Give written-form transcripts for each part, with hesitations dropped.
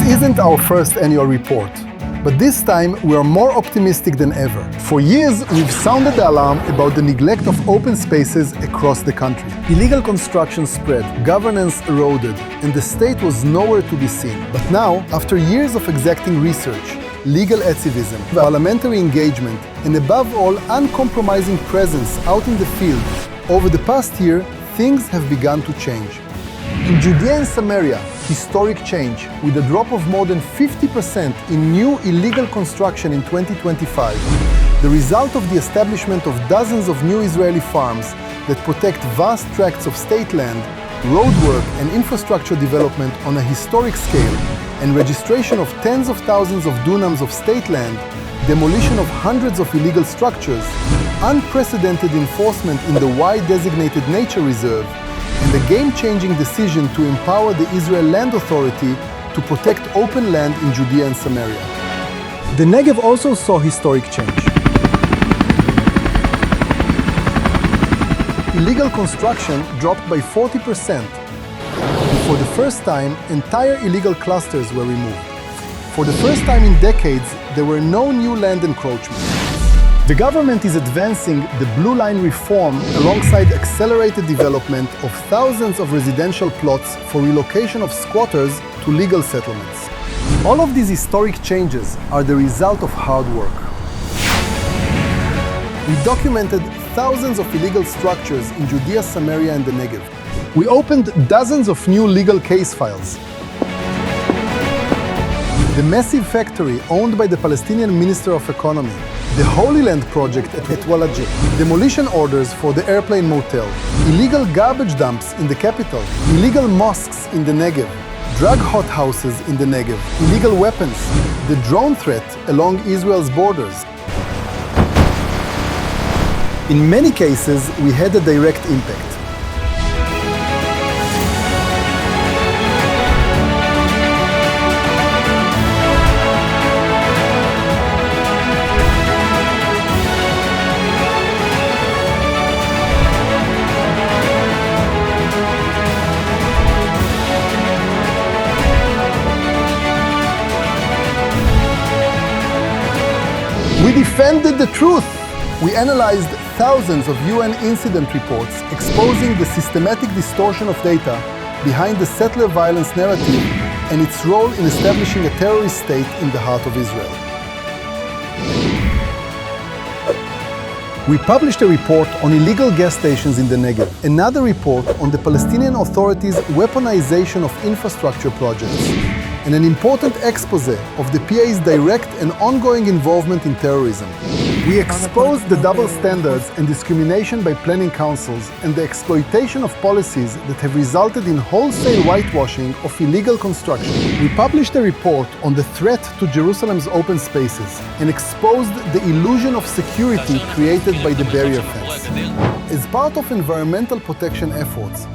isn't our first annual report, but this time we are more optimistic than ever. For years, we've sounded the alarm about the neglect of open spaces across the country. Illegal construction spread, governance eroded, and the state was nowhere to be seen. But now, after years of exacting research, legal activism, parliamentary engagement, and above all, uncompromising presence out in the field, over the past year, things have begun to change. In Judea and Samaria, historic change, with a drop of more than 50% in new illegal construction in 2025, the result of the establishment of dozens of new Israeli farms that protect vast tracts of state land, roadwork and infrastructure development on a historic scale, and registration of tens of thousands of dunams of state land, demolition of hundreds of illegal structures, unprecedented enforcement in the Y-designated nature reserve, and a game-changing decision to empower the Israel Land Authority to protect open land in Judea and Samaria. The Negev also saw historic change. Illegal construction dropped by 40%. For the first time, entire illegal clusters were removed. For the first time in decades, there were no new land encroachments. The government is advancing the Blue Line reform alongside accelerated development of thousands of residential plots for relocation of squatters to legal settlements. All of these historic changes are the result of hard work. We documented thousands of illegal structures in Judea, Samaria, and the Negev. We opened dozens of new legal case files. The massive factory owned by the Palestinian Minister of Economy, the Holy Land project at Walajeh, demolition orders for the airplane motel, illegal garbage dumps in the capital, illegal mosques in the Negev, drug hothouses in the Negev, illegal weapons, the drone threat along Israel's borders. In many cases, we had a direct impact. We defended the truth. We analyzed thousands of UN incident reports exposing the systematic distortion of data behind the settler violence narrative and its role in establishing a terrorist state in the heart of Israel. We published a report on illegal gas stations in the Negev, another report on the Palestinian Authority's weaponization of infrastructure projects, and an important expose of the PA's direct and ongoing involvement in terrorism. We exposed the double standards and discrimination by planning councils and the exploitation of policies that have resulted in wholesale whitewashing of illegal construction. We published a report on the threat to Jerusalem's open spaces and exposed the illusion of security created by the barrier fence. As part of environmental protection efforts,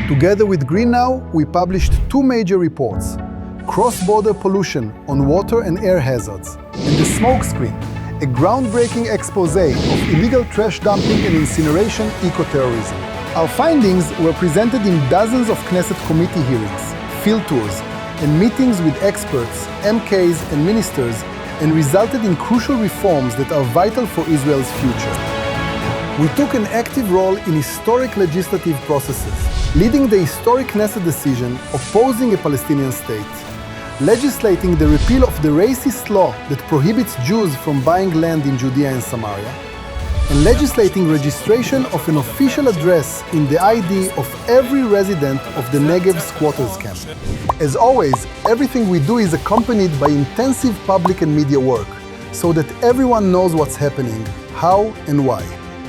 together with Green Now, we published two major reports: Cross-Border Pollution on Water and Air Hazards, and The Smokescreen, a groundbreaking expose of illegal trash dumping and incineration eco-terrorism. Our findings were presented in dozens of Knesset committee hearings, field tours, and meetings with experts, MKs, and ministers, and resulted in crucial reforms that are vital for Israel's future. We took an active role in historic legislative processes, leading the historic Knesset decision opposing a Palestinian state, legislating the repeal of the racist law that prohibits Jews from buying land in Judea and Samaria, and legislating registration of an official address in the ID of every resident of the Negev squatters camp. As always, everything we do is accompanied by intensive public and media work, so that everyone knows what's happening, how and why.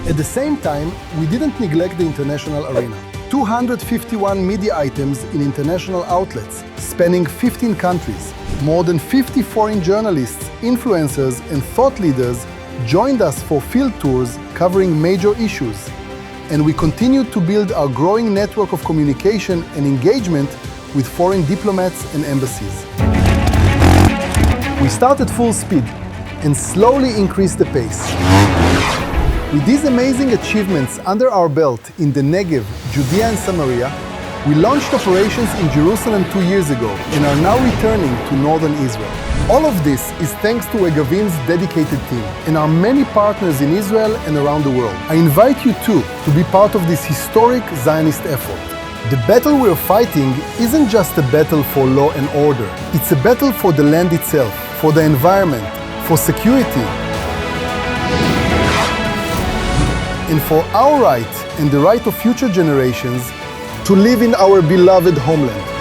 At the same time, we didn't neglect the international arena. 251 media items in international outlets, spanning 15 countries. More than 50 foreign journalists, influencers, and thought leaders joined us for field tours covering major issues. And we continued to build our growing network of communication and engagement with foreign diplomats and embassies. We started full speed and slowly increased the pace. With these amazing achievements under our belt in the Negev, Judea and Samaria, We launched operations in Jerusalem 2 years ago and are now returning to northern Israel. All of this is thanks to Regavim's dedicated team and our many partners in Israel and around the world. I invite you too to be part of this historic Zionist effort. The battle we're fighting isn't just a battle for law and order. It's a battle for the land itself, for the environment, for security, and for our right and the right of future generations to live in our beloved homeland.